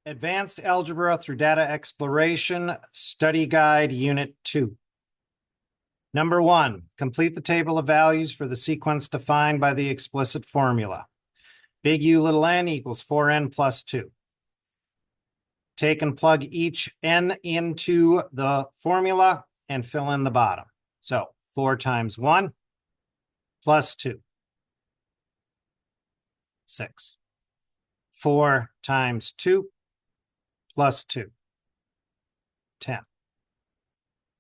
Advanced Algebra through Data Exploration, Study Guide, Unit 2. Number 1, complete the table of values for the sequence defined by the explicit formula. Big U little n equals 4n plus 2. Take and plug each n into the formula and fill in the bottom. So 4 times 1 plus 2, 6. 4 times 2 plus 2, 10.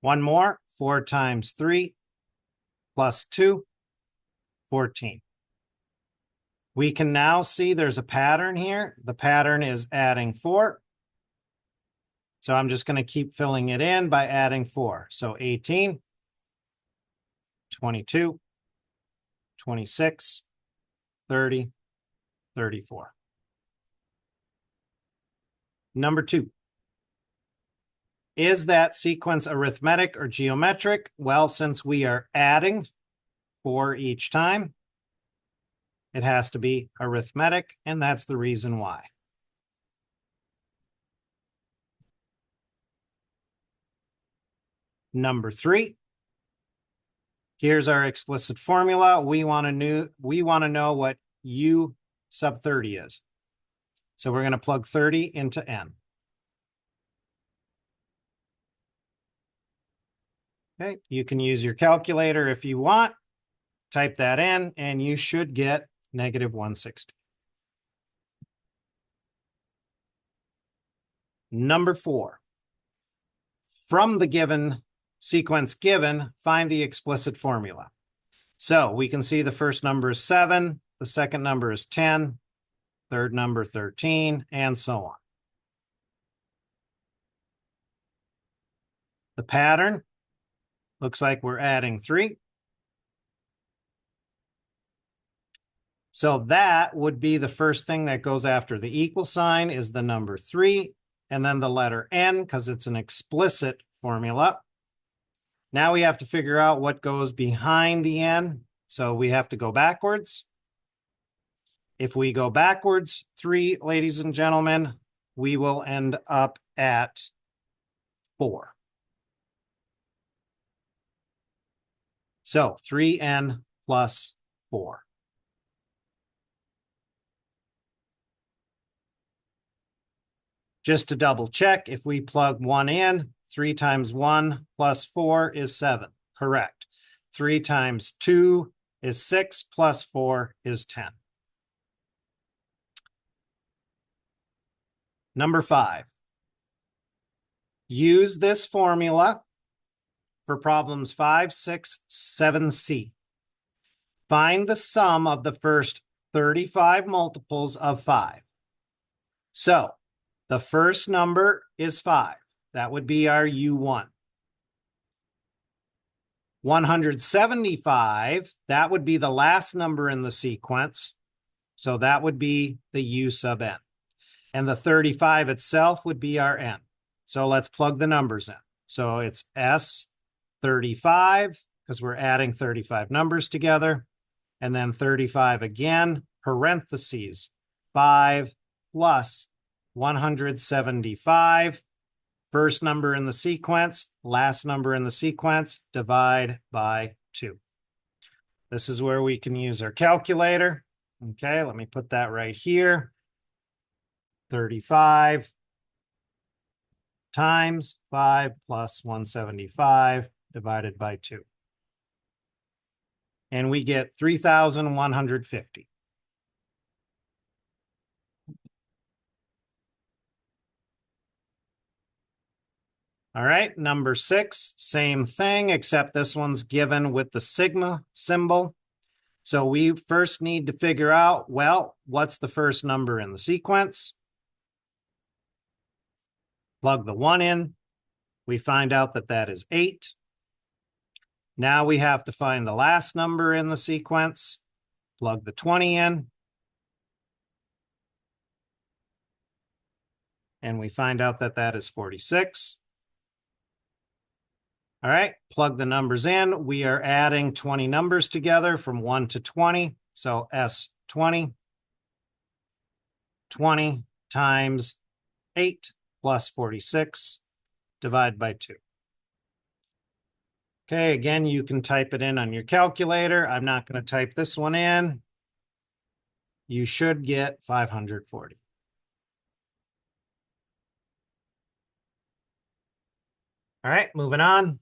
One more, 4 times 3 plus 2, 14. We can now see there's a pattern here. The pattern is adding 4. So I'm just going to keep filling it in by adding 4. So 18, 22, 26, 30, 34. Number 2. Is that sequence arithmetic or geometric? Well, since we are adding 4 each time, it has to be arithmetic, and that's the reason why. Number 3. Here's our explicit formula. We want to know what U sub 30 is. So we're going to plug 30 into n. Okay, you can use your calculator if you want. Type that in, and you should get negative 160. Number 4. From the given sequence given, find the explicit formula. So we can see the first number is 7, the second number is 10, third number 13, and so on. The pattern looks like we're adding 3. So that would be the first thing that goes after the equal sign is the number 3, and then the letter n, because it's an explicit formula. Now we have to figure out what goes behind the n. So we have to go backwards. If we go backwards 3, ladies and gentlemen, we will end up at 4. So 3n plus 4. Just to double check, if we plug 1 in, 3 times 1 plus 4 is 7. Correct. 3 times 2 is 6 plus 4 is 10. Number 5. Use this formula for problems 5, 6, 7C. Find the sum of the first 35 multiples of 5. So the first number is 5. That would be our U1. 175, that would be the last number in the sequence. So that would be the U sub n. And the 35 itself would be our n. So let's plug the numbers in. So it's S35, because we're adding 35 numbers together. And then 35 again, parentheses, 5 plus 175. First number in the sequence, last number in the sequence, divide by 2. This is where we can use our calculator. Okay, let me put that right here. 35 times 5 plus 175 divided by 2. And we get 3,150. All right, number 6, same thing, except this one's given with the sigma symbol. So we first need to figure out, well, what's the first number in the sequence? Plug the 1 in. We find out that that is 8. Now we have to find the last number in the sequence. Plug the 20 in. And we find out that that is 46. All right, plug the numbers in. We are adding 20 numbers together from 1 to 20. So S20. 20 times 8 plus 46, divide by 2. Okay, again, you can type it in on your calculator. I'm not going to type this one in. You should get 540. All right, moving on.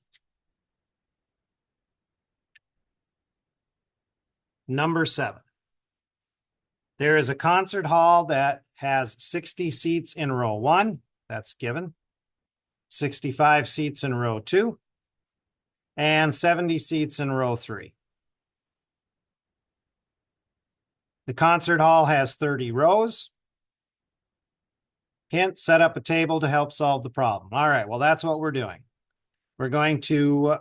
Number 7. There is a concert hall that has 60 seats in row 1. That's given. 65 seats in row 2. And 70 seats in row 3. The concert hall has 30 rows. Hint, set up a table to help solve the problem. All right, well, that's what we're doing. We're going to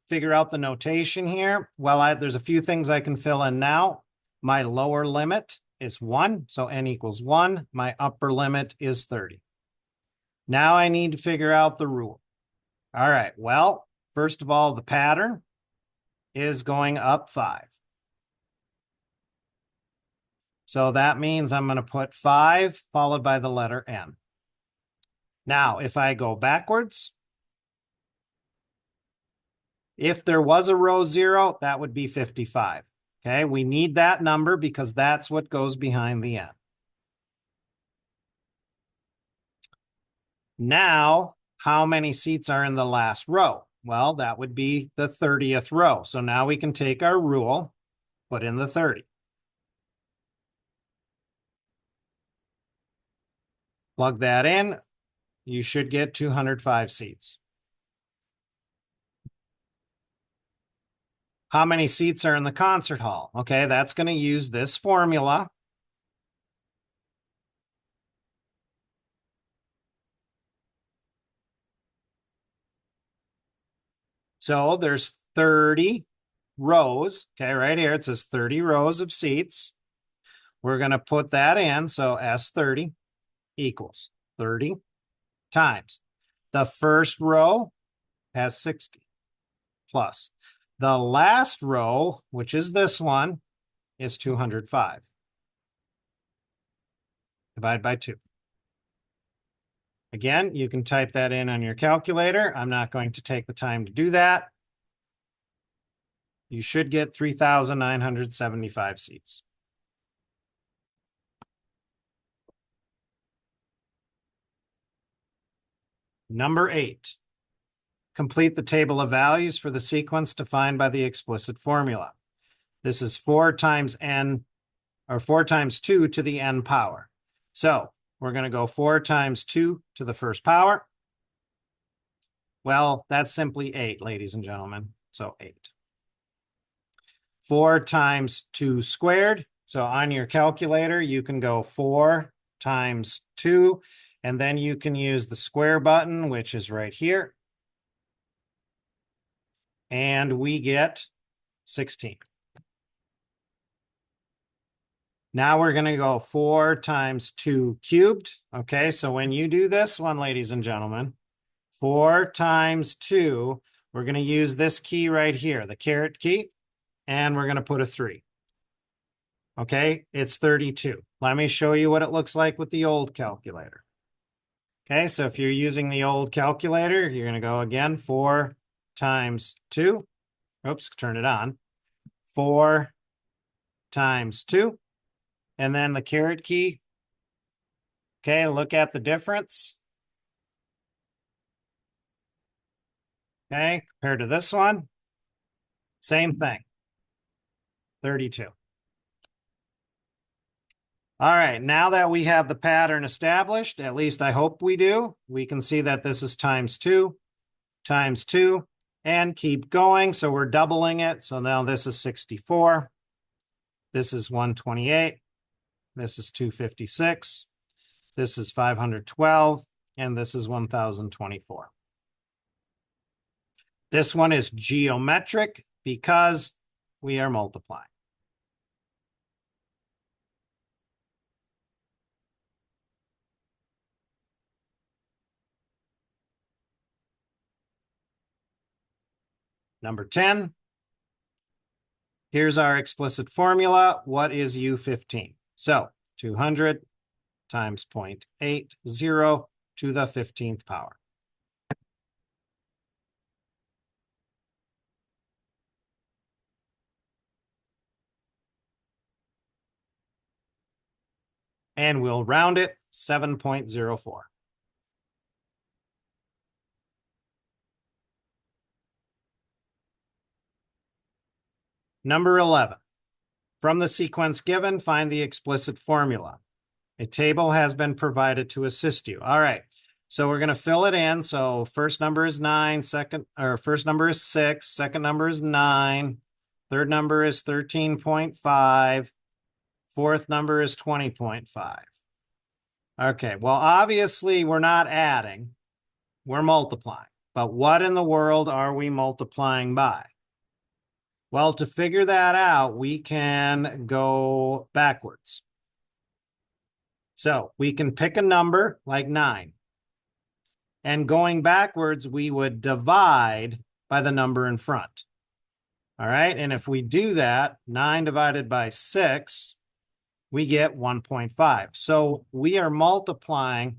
figure out the notation here. Well, there's a few things I can fill in now. My lower limit is 1, so n equals 1. My upper limit is 30. Now I need to figure out the rule. All right, well, first of all, the pattern is going up 5. So that means I'm going to put 5 followed by the letter n. Now, if I go backwards, if there was a row 0, that would be 55. Okay, we need that number because that's what goes behind the n. Now, how many seats are in the last row? Well, that would be the 30th row. So now we can take our rule, put in the 30. Plug that in. You should get 205 seats. How many seats are in the concert hall? Okay, that's going to use this formula. So there's 30 rows. Okay, right here it says 30 rows of seats. We're going to put that in. So S30 equals 30 times. The first row has 60 plus. The last row, which is this one, is 205. Divide by 2. Again, you can type that in on your calculator. I'm not going to take the time to do that. You should get 3,975 seats. Number 8. Complete the table of values for the sequence defined by the explicit formula. This is 4 times n, or 4 times 2 to the n power. So we're going to go 4 times 2 to the first power. Well, that's simply 8, ladies and gentlemen. So 8. 4 times 2 squared. So on your calculator, you can go 4 times 2, and then you can use the square button, which is right here. And we get 16. Now we're going to go 4 times 2 cubed. Okay, so when you do this one, ladies and gentlemen, 4 times 2, we're going to use this key right here, the caret key, and we're going to put a 3. Okay, it's 32. Let me show you what it looks like with the old calculator. Okay, so if you're using the old calculator, you're going to go again, 4 times 2. Oops, turn it on. 4 times 2. And then the caret key. Okay, look at the difference. Okay, compared to this one, same thing, 32. All right, now that we have the pattern established, at least I hope we do, we can see that this is times 2, and keep going. So we're doubling it. So now this is 64. This is 128. This is 256. This is 512. And this is 1024. This one is geometric because we are multiplying. Number 10. Here's our explicit formula. What is U15? So 200 times 0.80 to the 15th power. And we'll round it 7.04. Number 11. From the sequence given, find the explicit formula. A table has been provided to assist you. All right. So we're going to fill it in. So first number is 9, first number is 6, second number is 9, third number is 13.5, fourth number is 20.5. Okay, well, obviously we're not adding, we're multiplying. But what in the world are we multiplying by? Well, to figure that out, we can go backwards. So we can pick a number like 9. And going backwards, we would divide by the number in front. All right, and if we do that, 9 divided by 6, we get 1.5. So we are multiplying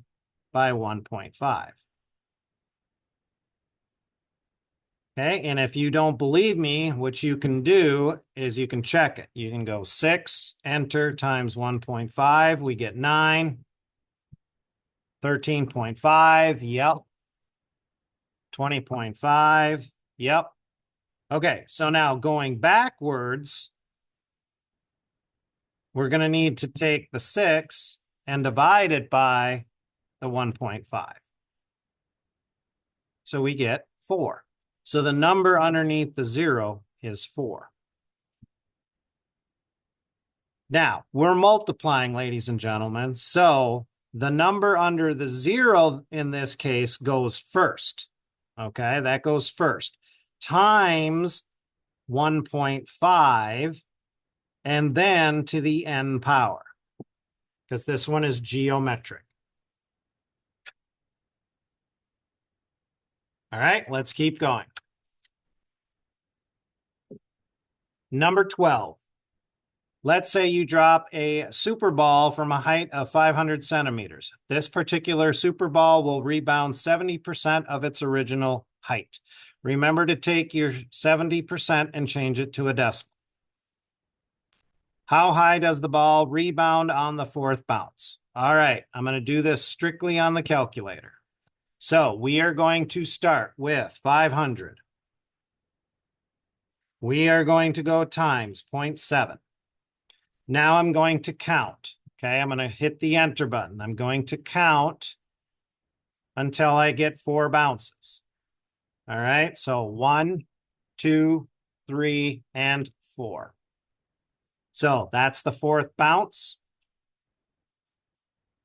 by 1.5. Okay, and if you don't believe me, what you can do is you can check it. You can go 6, enter, times 1.5. We get 9. 13.5, yep. 20.5, yep. Okay, so now going backwards, we're going to need to take the 6 and divide it by the 1.5. So we get 4. So the number underneath the 0 is 4. Now, we're multiplying, ladies and gentlemen. So the number under the 0 in this case goes first. Okay, that goes first. Times 1.5 and then to the n power, because this one is geometric. All right, let's keep going. Number 12. Let's say you drop a super ball from a height of 500 centimeters. This particular super ball will rebound 70% of its original height. Remember to take your 70% and change it to a decimal. How high does the ball rebound on the 4th bounce? All right, I'm going to do this strictly on the calculator. So we are going to start with 500. We are going to go times 0.7. Now I'm going to count. Okay, I'm going to hit the enter button. I'm going to count until I get 4 bounces. All right, so 1, 2, 3, and 4. So that's the 4th bounce.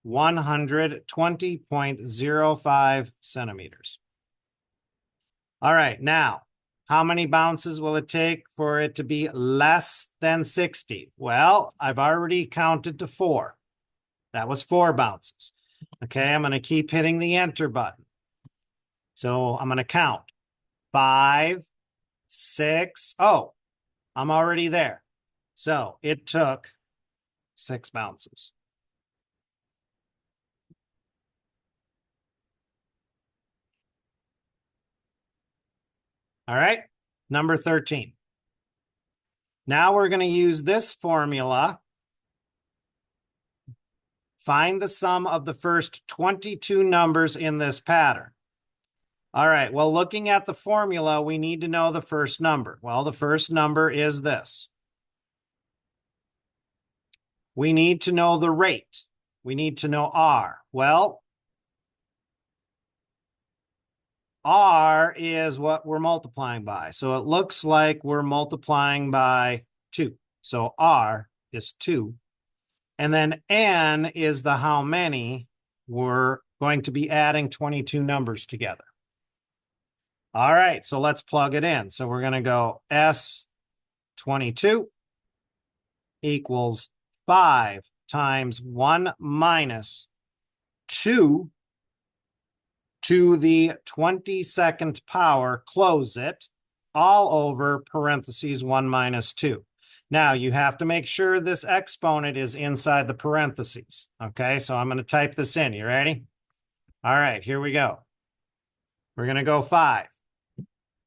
120.05 centimeters. All right, now, how many bounces will it take for it to be less than 60? Well, I've already counted to 4. That was 4 bounces. Okay, I'm going to keep hitting the enter button. So I'm going to count. 5, 6. Oh, I'm already there. So it took 6 bounces. All right, number 13. Now we're going to use this formula. Find the sum of the first 22 numbers in this pattern. All right, well, looking at the formula, we need to know the first number. Well, the first number is this. We need to know the rate. We need to know R. Well, R is what we're multiplying by. So it looks like we're multiplying by 2. So R is 2. And then N is the how many. We're going to be adding 22 numbers together. All right, so let's plug it in. So we're going to go S22 equals 5 times 1 minus 2 to the 22nd power, close it, all over parentheses 1 minus 2. Now you have to make sure this exponent is inside the parentheses. Okay, so I'm going to type this in. You ready? All right, here we go. We're going to go 5,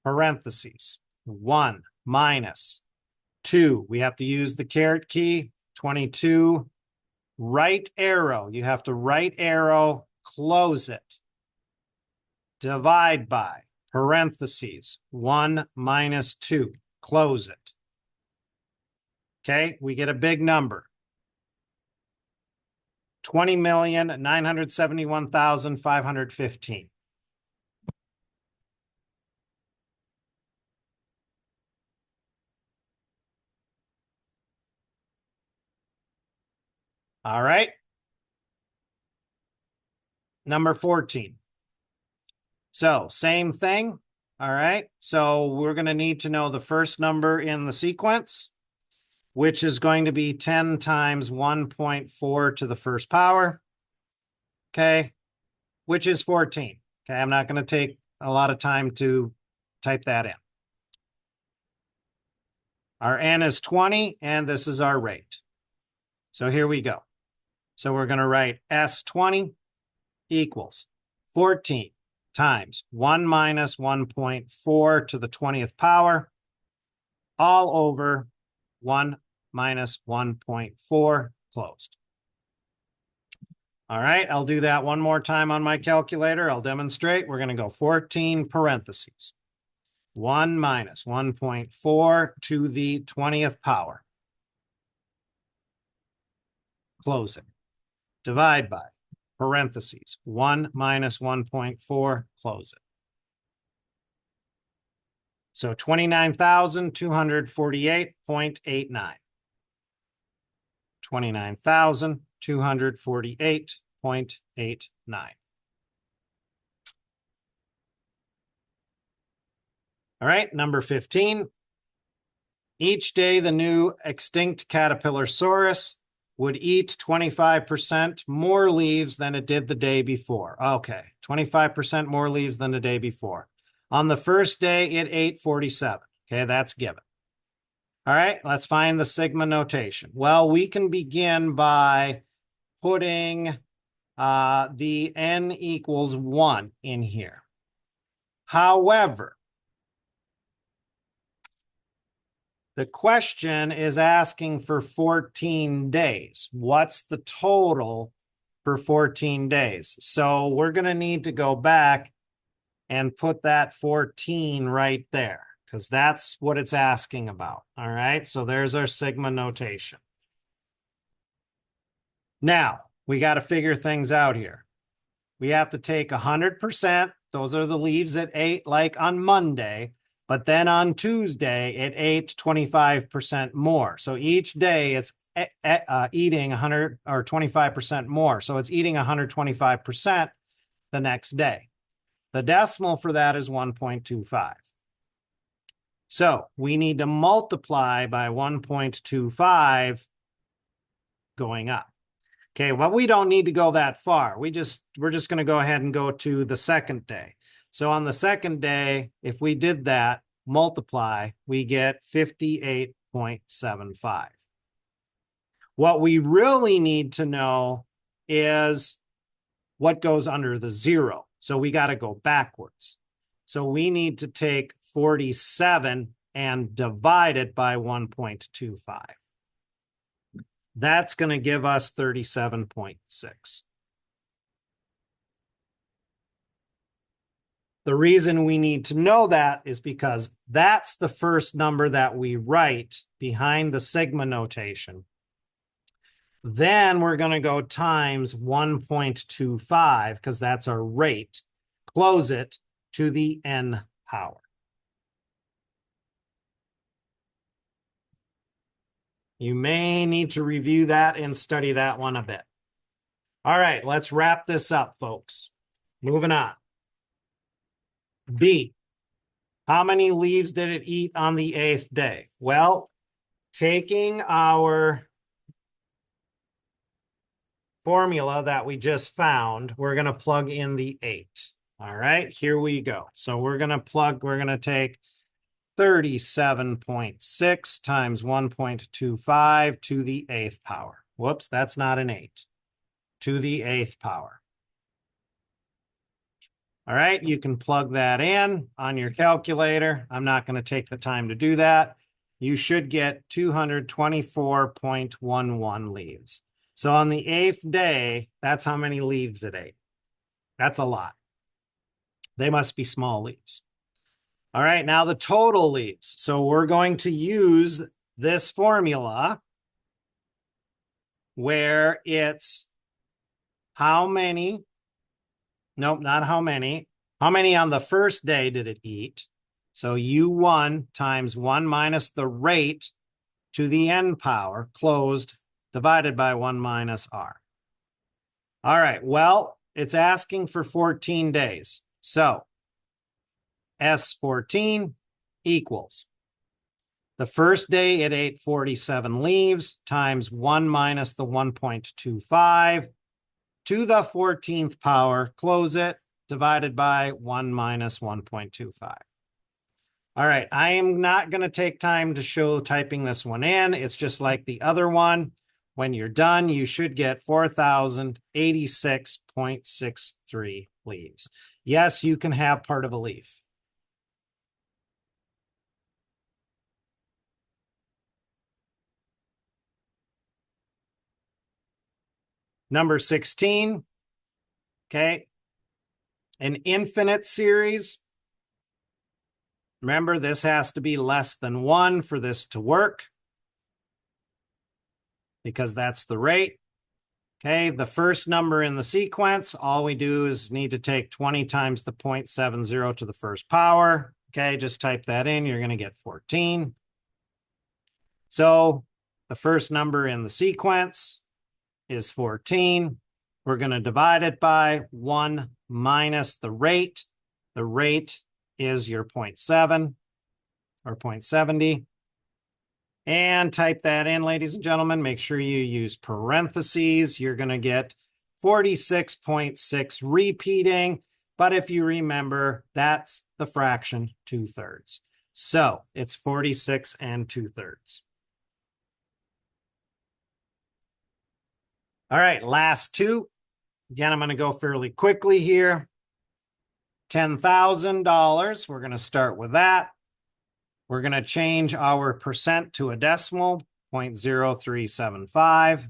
parentheses, 1 minus 2. We have to use the caret key, 22, right arrow. You have to right arrow, close it. Divide by, parentheses, 1 minus 2. Close it. Okay, we get a big number. 20,971,515. All right. Number 14. So same thing. All right. So we're going to need to know the first number in the sequence, which is going to be 10 times 1.4 to the first power. Okay. Which is 14. Okay. I'm not going to take a lot of time to type that in. Our n is 20, and this is our rate. So here we go. So we're going to write S20 equals 14 times 1 minus 1.4 to the 20th power, all over 1 minus 1.4 closed. All right, I'll do that one more time on my calculator. I'll demonstrate. We're going to go 14 parentheses, 1 minus 1.4 to the 20th power. Close it. Divide by, parentheses, 1 minus 1.4, close it. So 29,248.89. 29,248.89. All right, number 15. Each day, the new extinct caterpillar saurus would eat 25% more leaves than it did the day before. Okay, 25% more leaves than the day before. On the first day, it ate 47. Okay, that's given. All right, let's find the sigma notation. Well, we can begin by putting the n equals 1 in here. However, the question is asking for 14 days. What's the total for 14 days? So we're going to need to go back and put that 14 right there, because that's what it's asking about. All right, so there's our sigma notation. Now, we got to figure things out here. We have to take 100%. Those are the leaves it ate like on Monday. But then on Tuesday, it ate 25% more. So each day it's eating 100 or 25% more. So it's eating 125% the next day. The decimal for that is 1.25. So we need to multiply by 1.25 going up. Okay, well, we don't need to go that far. We're just going to go ahead and go to the second day. So on the second day, if we did that, multiply, we get 58.75. What we really need to know is what goes under the 0. So we got to go backwards. So we need to take 47 and divide it by 1.25. That's going to give us 37.6. The reason we need to know that is because that's the first number that we write behind the sigma notation. Then we're going to go times 1.25, because that's our rate. Close it to the n power. You may need to review that and study that one a bit. All right, let's wrap this up, folks. Moving on. B, how many leaves did it eat on the 8th day? Well, taking our formula that we just found, we're going to plug in the 8. All right, here we go. So we're going to take 37.6 times 1.25 to the 8th power. Whoops, that's not an 8. To the 8th power. All right, you can plug that in on your calculator. I'm not going to take the time to do that. You should get 224.11 leaves. So on the 8th day, that's how many leaves it ate. That's a lot. They must be small leaves. All right, now the total leaves. So we're going to use this formula where it's how many, nope, not how many on the first day did it eat? So U1 times 1 minus the rate to the n power closed divided by 1 minus r. All right, well, it's asking for 14 days. So S14 equals the first day it ate 47 leaves times 1 minus the 1.25 to the 14th power, close it, divided by 1 minus 1.25. All right, I am not going to take time to show typing this one in. It's just like the other one. When you're done, you should get 4,086.63 leaves. Yes, you can have part of a leaf. Number 16, okay, an infinite series. Remember, this has to be less than 1 for this to work because that's the rate. Okay, the first number in the sequence, all we do is need to take 20 times the 0.70 to the first power. Okay, just type that in. You're going to get 14. So the first number in the sequence is 14. We're going to divide it by 1 minus the rate. The rate is your 0.7 or 0.70. And type that in, ladies and gentlemen. Make sure you use parentheses. You're going to get 46.6 repeating. But if you remember, that's the fraction 2/3. So it's 46 2/3. All right, last two. Again, I'm going to go fairly quickly here. $10,000. We're going to start with that. We're going to change our percent to a decimal, 0.0375.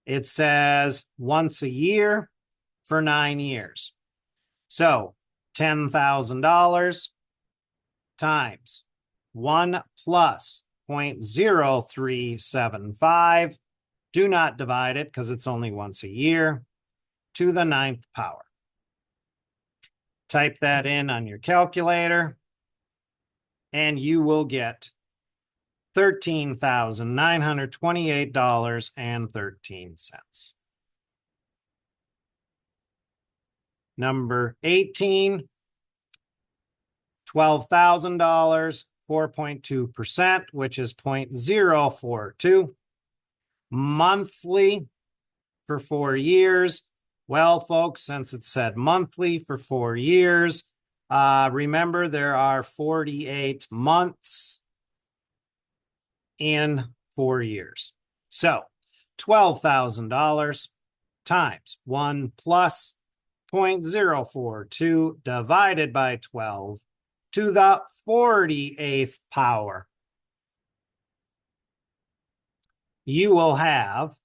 It says once a year for 9 years. So $10,000 times 1 plus 0.0375. Do not divide it because it's only once a year, to the 9th power. Type that in on your calculator, and you will get $13,928.13. Number 18, $12,000, 4.2%, which is 0.042. Monthly for 4 years. Well, folks, since it said monthly for 4 years, remember there are 48 months in 4 years. So $12,000 times 1 plus 0.042 divided by 12 to the 48th power. You will have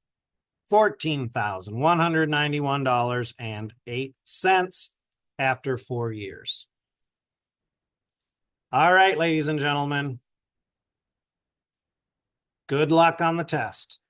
$14,191.08 after 4 years. All right, ladies and gentlemen. Good luck on the test.